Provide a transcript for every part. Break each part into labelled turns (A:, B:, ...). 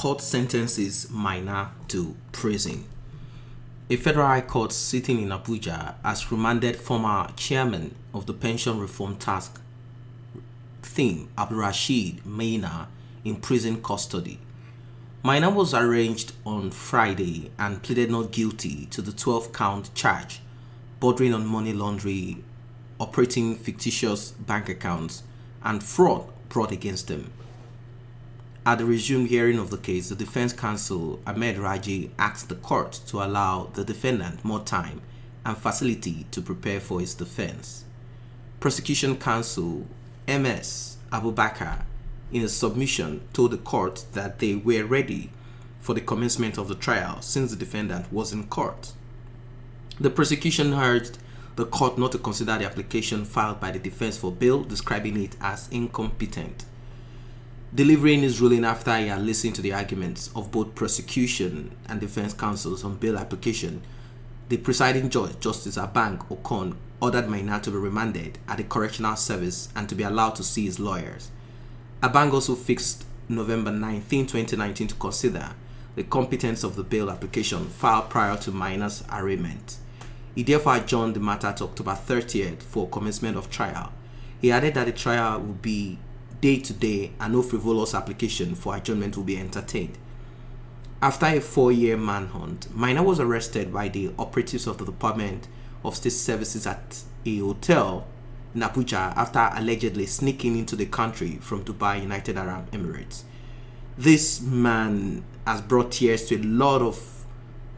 A: court sentences Maina to prison. A federal high court sitting in Abuja has remanded former chairman of the Pension Reform Task Team, Abdulrasheed Maina, in prison custody. Maina was arraigned on Friday and pleaded not guilty to the 12-count charge bordering on money laundering, operating fictitious bank accounts, and fraud brought against him. At the resumed hearing of the case, the defense counsel Ahmed Raji asked the court to allow the defendant more time and facility to prepare for his defense. Prosecution counsel MS Abubakar, in a submission, told the court that they were ready for the commencement of the trial since the defendant was in court. The prosecution urged the court not to consider the application filed by the defense for bail, describing it as incompetent. Delivering his ruling after he had listened to the arguments of both prosecution and defense counsels on bail application, the presiding judge, Justice Abang Okon, ordered Maina to be remanded at the correctional service and to be allowed to see his lawyers. Abang also fixed November 19, 2019 to consider the competence of the bail application filed prior to Maina's arraignment. He therefore adjourned the matter to October 30th for commencement of trial. He added that the trial will be day to day and no frivolous application for adjournment will be entertained. After a 4-year manhunt, Maina was arrested by the operatives of the Department of State Services at a hotel in Abuja after allegedly sneaking into the country from Dubai, United Arab Emirates. This man has brought tears to a lot of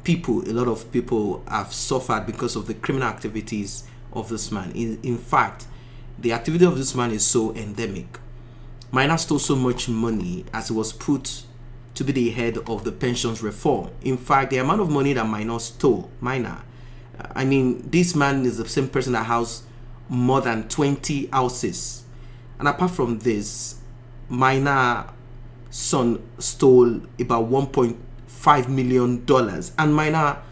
A: people. A lot of people have suffered because of the criminal activities of this man. In fact, the activity of this man is so endemic. Maina stole so much money as he was put to be the head of the pensions reform. In fact, the amount of money that Maina, this man is the same person that housed more than 20 houses. And apart from this, Maina's son stole about $1.5 million, and Maina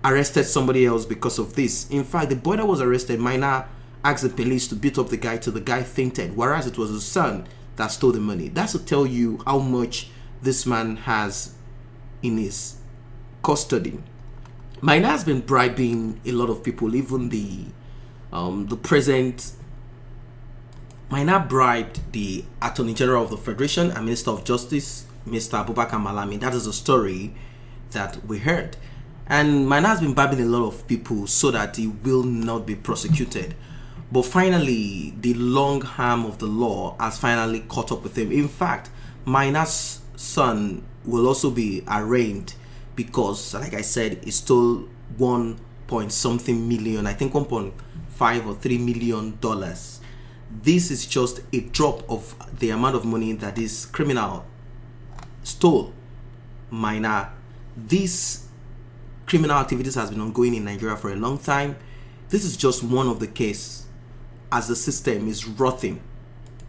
A: arrested somebody else because of this. In fact, the boy that was arrested, Maina asked the police to beat up the guy till the guy fainted, whereas it was his son that stole the money. That's to tell you how much this man has in his custody. Maina has been bribing a lot of people, even the present. Maina bribed the Attorney General of the Federation and Minister of Justice, Mr. Abubakar Malami. That is a story that we heard. And Maina has been bribing a lot of people so that he will not be prosecuted. But finally, the long arm of the law has finally caught up with him. In fact, Maina's son will also be arraigned because, like I said, he stole 1 point something million, I think $1.5 or $3 million. This is just a drop of the amount of money that this criminal stole. Maina, these criminal activities has been ongoing in Nigeria for a long time. This is just one of the cases as the system is rotting.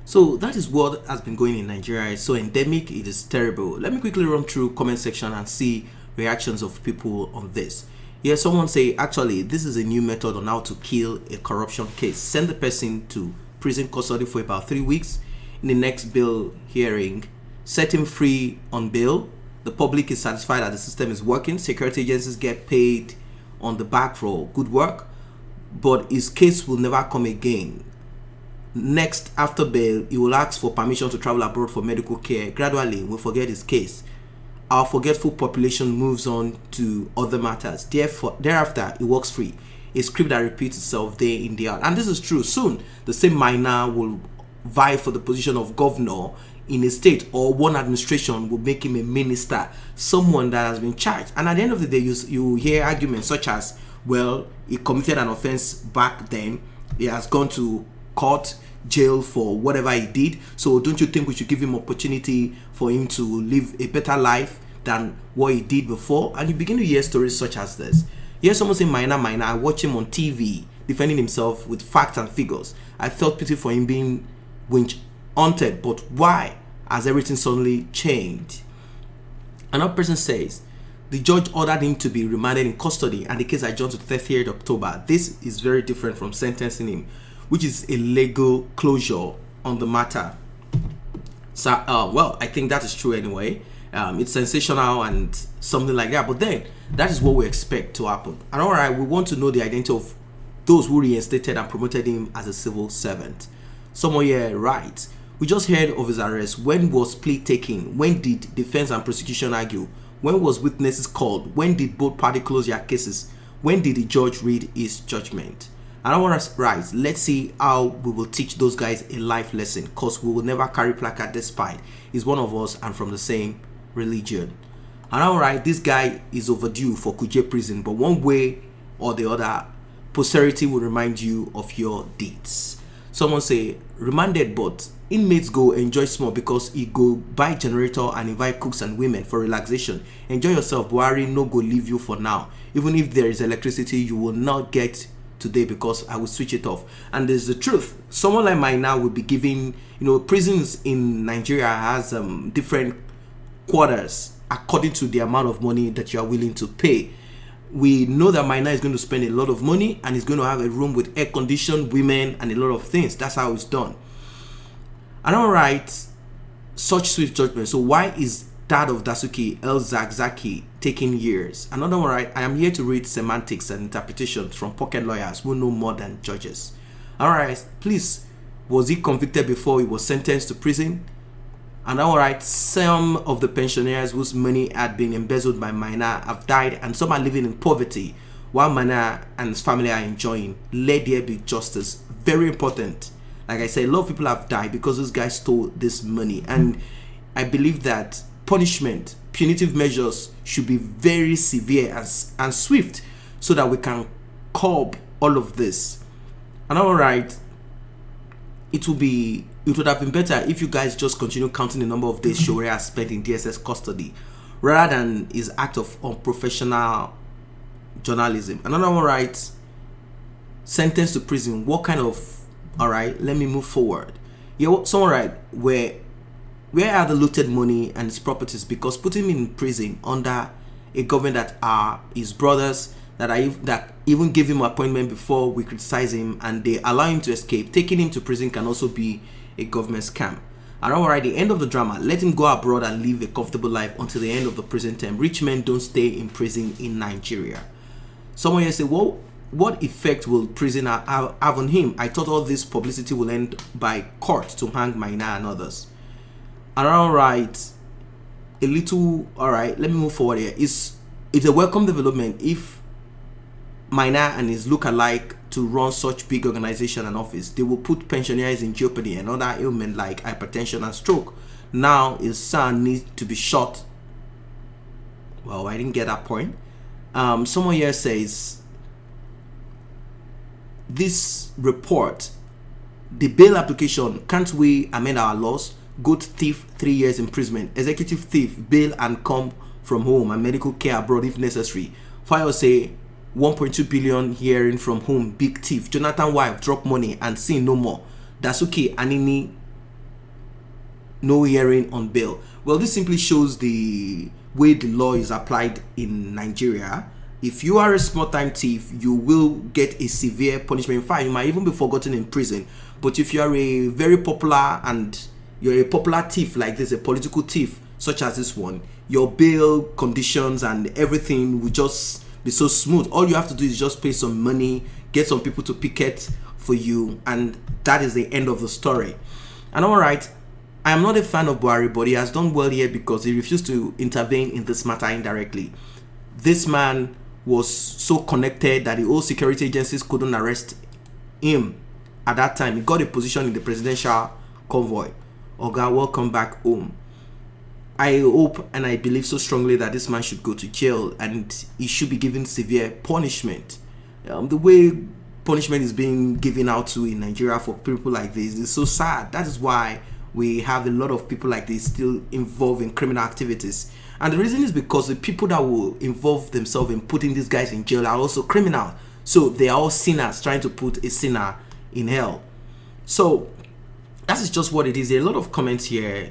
A: So that is what has been going in Nigeria. It's so endemic, it is terrible. Let me quickly run through comment section and see reactions of people on this. Yeah, someone say, actually, this is a new method on how to kill a corruption case. Send the person to prison custody for about 3 weeks. In the next bail hearing, set him free on bail. The public is satisfied that the system is working. Security agencies get paid on the back for good work, but his case will never come again. Next, after bail, he will ask for permission to travel abroad for medical care. Gradually, we'll forget his case. Our forgetful population moves on to other matters. Thereafter, he walks free. A script that repeats itself day in, day out. And this is true. Soon, the same Maina will vie for the position of governor in a state, or one administration will make him a minister, someone that has been charged. And at the end of the day, you hear arguments such as, well, he committed an offense back then, he has gone to court, jail for whatever he did, so don't you think we should give him opportunity for him to live a better life than what he did before? And you begin to hear stories such as this. You hear someone say, Maina, I watch him on TV defending himself with facts and figures. I felt pity for him being haunted, but why has everything suddenly changed? Another person says, the judge ordered him to be remanded in custody and the case adjourned to 30th October. This is very different from sentencing him, which is a legal closure on the matter. So, well, I think that is true anyway. It's sensational and something like that. But then that is what we expect to happen. And all right, we want to know the identity of those who reinstated and promoted him as a civil servant. Someone here writes, we just heard of his arrest. When was plea taken? When did defense and prosecution argue? When was witnesses called? When did both parties close their cases? When did the judge read his judgment? And I want to write, let's see how we will teach those guys a life lesson, because we will never carry placard despite he's one of us and from the same religion. And all right, this guy is overdue for Kuje prison, but one way or the other, posterity will remind you of your deeds. Someone say, remanded, but inmates go enjoy small because he go buy generator and invite cooks and women for relaxation. Enjoy yourself, Buhari no go leave you for now. Even if there is electricity, you will not get today because I will switch it off. And there's the truth. Someone like Maina will be giving, prisons in Nigeria has different quarters according to the amount of money that you are willing to pay. We know that Maina is going to spend a lot of money and is going to have a room with air conditioned, women, and a lot of things. That's how it's done. And all right, such swift judgment. So why is that of Dasuki El Zakzaki taking years? Another one, right? I am here to read semantics and interpretations from pocket lawyers who know more than judges. All right, please, was he convicted before he was sentenced to prison? And all right, some of the pensioners whose money had been embezzled by Maina have died, and some are living in poverty while Maina and his family are enjoying. Let there be justice. Very important. Like I said, a lot of people have died because this guy stole this money, and I believe that punishment, punitive measures should be very severe and swift so that we can curb all of this. And all right, it would have been better if you guys just continue counting the number of days Shorea has spent in DSS custody rather than his act of unprofessional journalism. Another one writes, sentenced to prison. What kind of, all right, let me move forward. Yeah, someone write, where are the looted money and his properties? Because putting him in prison under a government that are his brothers, that even give him an appointment before we criticize him, and they allow him to escape, taking him to prison can also be a government scam. And all right, the end of the drama, let him go abroad and live a comfortable life until the end of the prison term. Rich men don't stay in prison in Nigeria. Someone here say, well, what effect will prison have on him? I thought all this publicity will end by court to hang Maina and others. And all right, let me move forward here. It's a welcome development if Maina and his look-alike to run such big organization and office. They will put pensioners in jeopardy and other ailments like hypertension and stroke. Now his son needs to be shot. Well, I didn't get that point. Someone here says, this report, the bail application, can't we amend our laws? Good thief, 3 years imprisonment. Executive thief, bail and come from home and medical care abroad if necessary. File say 1.2 billion hearing from home. Big thief. Jonathan wife drop money and see no more. Dasuki Anini no hearing on bail. Well, this simply shows the way the law is applied in Nigeria. If you are a small-time thief, you will get a severe punishment. In fact, you might even be forgotten in prison. But if you are a very popular and you're a popular thief like this, a political thief such as this one, your bail conditions and everything will just be so smooth. All you have to do is just pay some money, get some people to picket for you, and that is the end of the story. And all right, I am not a fan of Buhari, but he has done well here because he refused to intervene in this matter indirectly. This man was so connected that the whole security agencies couldn't arrest him at that time. He got a position in the presidential convoy. Oga, welcome back home. I hope and I believe so strongly that this man should go to jail and he should be given severe punishment. The way punishment is being given out to in Nigeria for people like this is so sad. That is why we have a lot of people like this still involved in criminal activities. And the reason is because the people that will involve themselves in putting these guys in jail are also criminal. So they are all sinners trying to put a sinner in hell. So that is just what it is. There are a lot of comments here.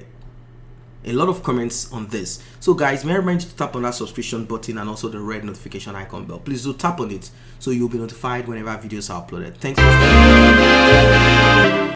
A: A lot of comments on this. So guys, may I remind you to tap on that subscription button and also the red notification icon bell. Please do tap on it so you'll be notified whenever videos are uploaded. Thanks for watching.